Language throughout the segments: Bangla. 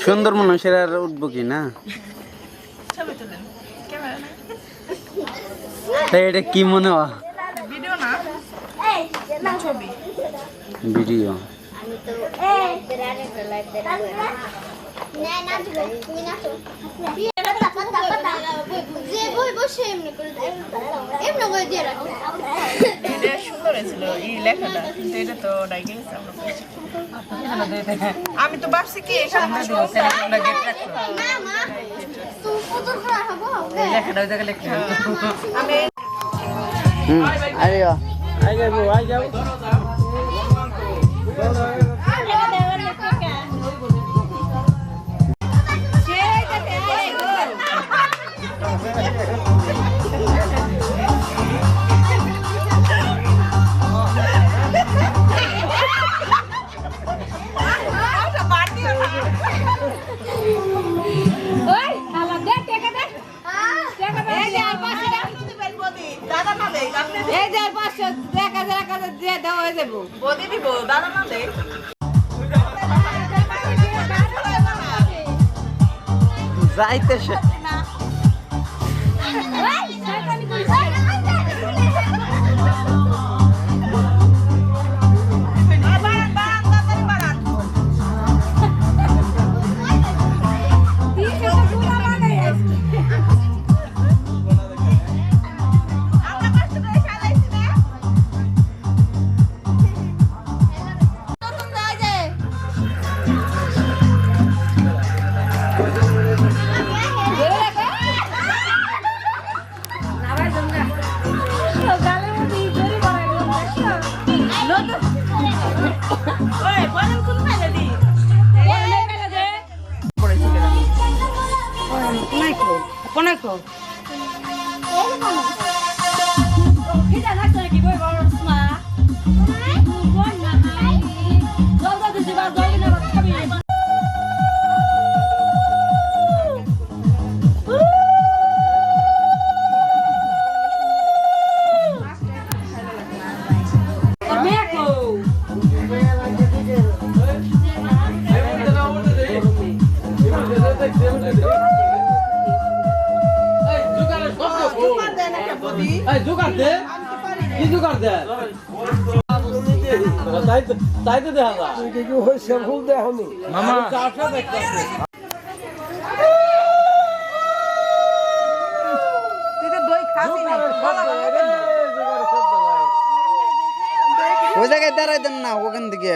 সুন্দর মানুষের আর উঠবো কি না? তাই এটা কি মনে হয়? ভিডিও আমি তো ভাবছি কি যাইতেছে ওই জায়গায় দাঁড়াই দেন না, ওখান থেকে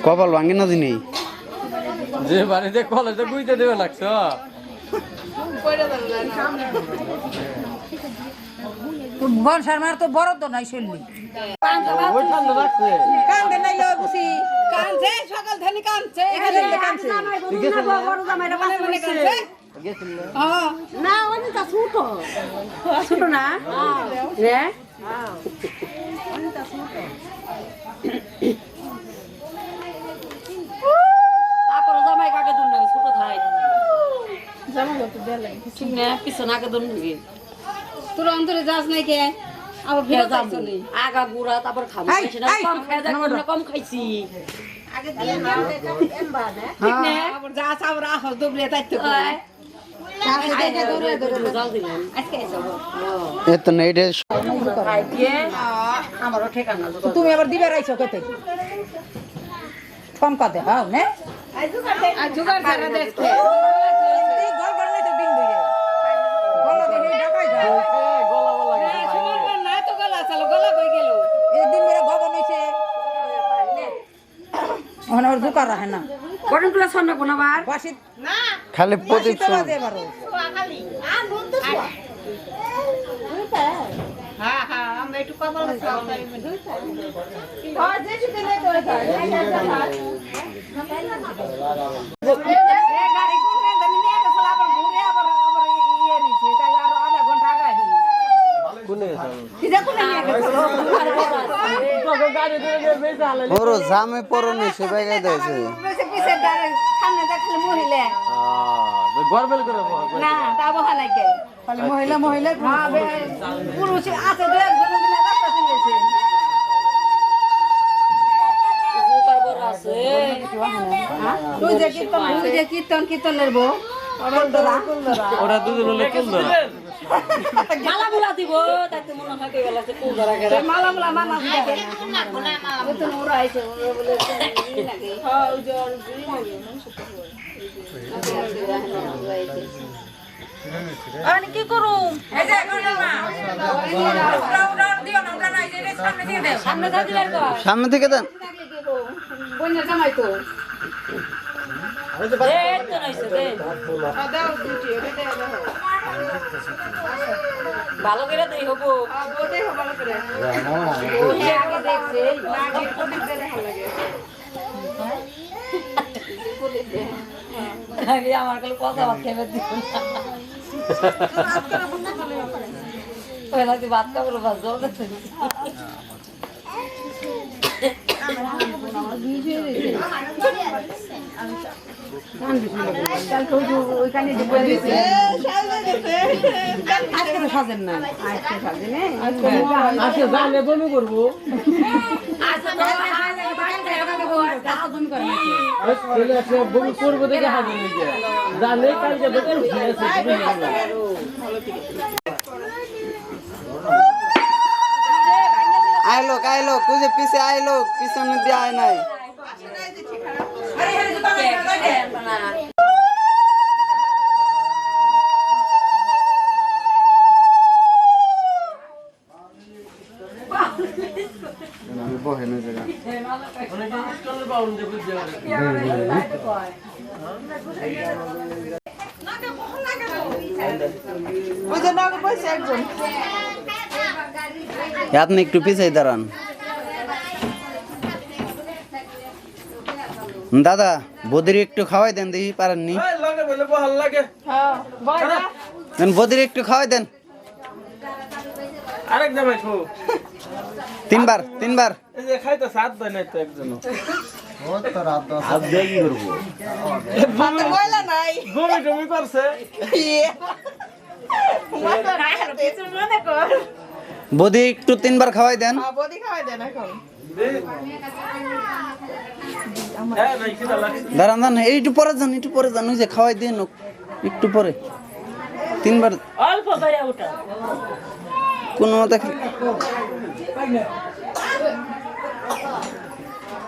কপাল ভাঙে না দিনে যে বাড়িতে কলেজে বুঝতে দেবে লাগছো বনসার মার তো বড় তো নাই শুনলি কান্দে নাই বুঝি কান্দছে সকাল থেকে কান্দছে এখানে কান্দছে বড় জামাইরা বাসে বলে কান্দছে না অনিতা ছোট ছোট না রে অনিতা ছোট তারপর জামাই কাকে দুন না ছোট থাই জামাই তো দেলে কিছু না পিছন আগে দুন দিবি তোর অন্তরে যাস নাই কে আবার ফিরে যাস চলি আগা গুড়া তারপর খাবো সেটা কম খাই যা কম খাইছি আগে দিয়ে নামতে কাম এমবা না ঠিক না আবার যা চাবরা হস দুবলে তাইতে কই তুমি আবার দিবে রাইছো কত কম কাতে হ্যাঁ না জুগার সারা দেখে গল গল নাই তো দিন দিবে গলা দেখে ঢাকাই যায় গলা বলা না তো গলা চলো গলা কই গেল এই দিন মেরে গগন হইছে ওনা আর জুকার রাখে না কোন ক্লাস হন না কোনবার বাসি না খালি প্রদীপ খালি আ বন্ধ হ্যাঁ হ্যাঁ আমরা একটু কমাল খাওয়া আর যে যদি নাই করে খায় গাড়ি কোন জানি নিয়ে গেছিল আবার ঘুরে আবার ইয়ে নিছে তাহলে আর আধা ঘন্টা আগে কোনে তোকে গাড়ি ধরে বেশ আলে ওর জামে পরনে সে বাইরে দিয়েছে গরবেল করে মহিলা মহিলা পুরুষ আছে দু একজন কিনা রাস্তা চলেছে কীর্তনের বউ ওরা দুজন হলে কোন ধরা মালা মুলা দিব তাতে মনে হয় কে গেল কোন ধরা গেলে মালা মুলা মানা দিবে নতুন ওরা আইছে ওরা বলে নাকি হ্যাঁ ওই যে আমি কি করুম সামনে যা দিবার কর সামনে থেকে দেন বন্যা জামাই তো এই তো নাইছে দে ভালো করে দেই হবো ভালো করে ওই আগে দেখছে আগে প্রদীপ দে দেখা লাগে আগে আমার কাছে কথা বাদ খেয়ে দিও না ওই লাগি বাদ কাবর বাজ জল দেখতে আজকে জানলে বমি করবো ছেলে আছে বমি করবো দেখে হাজে নিয়ে জানলে কালকে বেকার আইলো আইলো কুজে পিছে আইলো পিছনে দিয়ে আয় নাই আমি বহে না জায়গা আপনি একটু পিছিয়ে দাঁড়ান দাদা বদির একটু খাওয়াই দেন দেখি পারেননি বদির একটু খাওয়াই দেন আরেক জামাই খো তিনবার তিনবার এই যে খাইতে সাত দেয় নাই তো একজন বমি টমি করছে বদি একটু তিনবার খাওয়াই দেন হ্যাঁ ভাই খিদা লাগছে দাঁড়ান দাঁড়ান একটু পরে যান ওই যে খাওয়াই দিন একটু পরে তিনবার অল্প করে ওঠা কোন মতে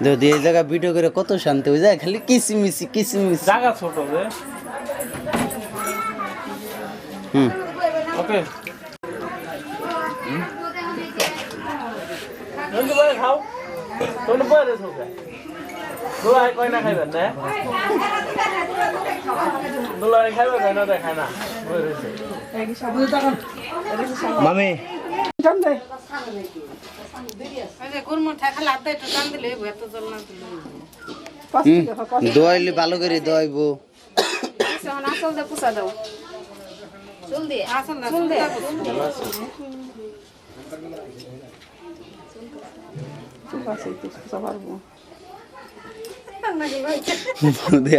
যদি এই জায়গা ভিডিও করে কত শান্তি হয়ে যায় খালি কিসিমিসি কিসিমিসি জায়গা ছোট রে ওকে নন্দু ভাই খাও তোমরা পরে খাও দুলাই কই না খাইবেন না দুলাই খাইবে কই না দেখায় না মামি দোয়াইলে ভালো করে দোয়াইবো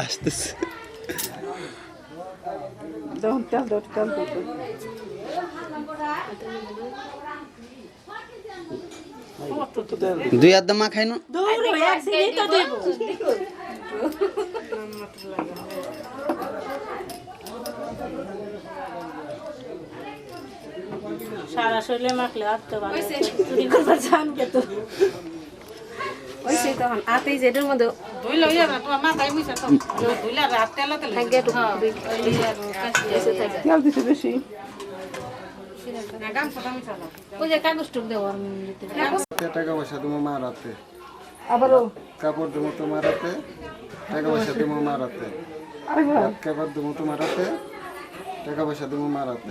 আসতেছে দুই হাত মা খাই না সারা শরীরে মাখলে আর তো ভালো চুরি করবার জান কে তো ওইছে তখন আতেই যেটার মধ্যে ধুইলো ইয়া না তোমার মাথায় মুইছা তো ধুইলা রাত তেলা তেলা থাকে একটু তেল দিছে বেশি না গাম কথা মুইছা না ওই যে কাগজ টুক দেওয়া টাকা পয়সা তুমি মারাতে আবারও কাপড় দেবো তোমার হাতে টাকা পয়সা দেবো মারাতে কাপড় দেবো তোমার হাতে টাকা পয়সা দেবো মারাতে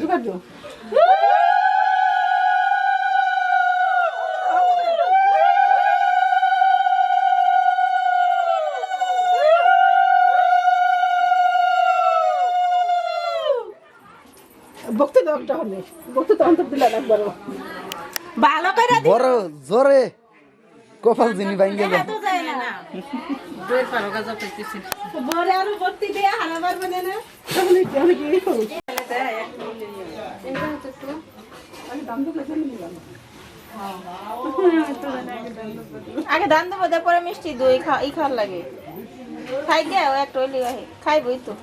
বক্তব্য একটা হলে বলতে তো অন্তর দিলা একবার ভালো করে বড় জোরে কপাল জিনি ভাঙ্গে যায় তো যায় না দুই পারো গাজা পেতেছি বড় আর ভর্তি দিয়ে হারাবার মানে না তাহলে কি হবে কি আগে ধান দেবো পরে মিষ্টি দই খাওয়ার লাগে খাই গে ও একটা হইলে খাইবই তো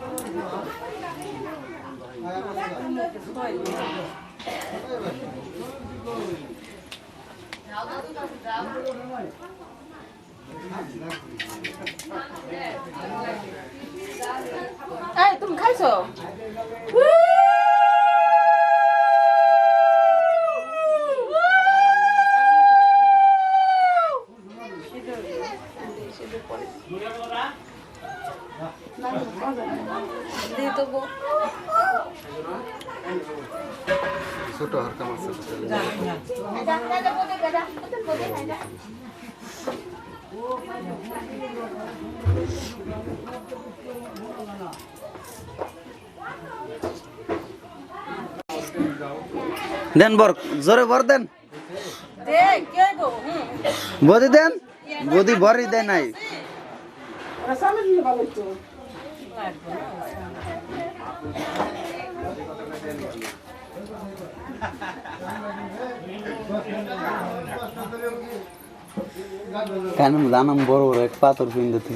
এই তুমি খাইছো ছোট হারকা মাছ দেন বর জোরে বর দেন দে কে গো বদি দেন বদি বরি দেয় নাই কেন জানাম বড় বড় এক পাথর পিন্ডতে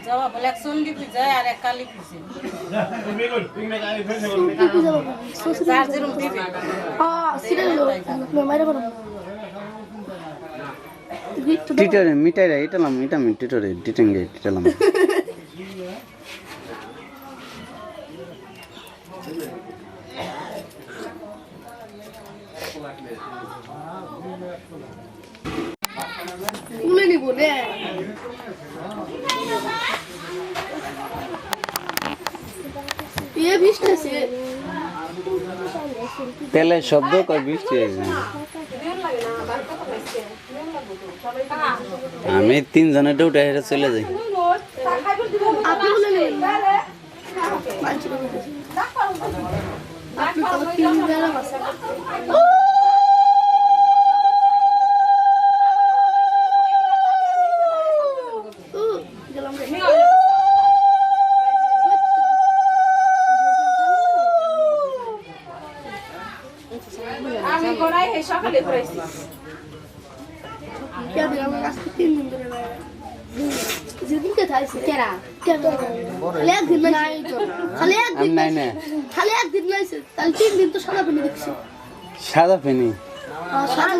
যাওয়া বলে এক চন্ডী পূজা আর এক কালী পূজা যার যেরকম দিবে টিটারে মিটাইরা ইটালাম ইটাম টিটারে ডিটেঙ্গে টিটালাম তুলে নিব রে বৃষ্টি তেলের শব্দ কয় বৃষ্টি হয়েছে আমি 3 জনেটা উঠে হেঁটে চলে যাই আপনি বলে নেবেন আপনি তো 3 বেলা মাছ গেলাম রে আমি গড়াই হে সকালে করেছি क्या दिया मैं आज 3 दिन धরে বাইরে যেদিনকে থাইছে কেরা খালি একদিন নাই তো খালি একদিন নাই না খালি একদিন নাইছে তাহলে 3 দিন তো সাদা পানি দেখছি সাদা ফেনি সাদা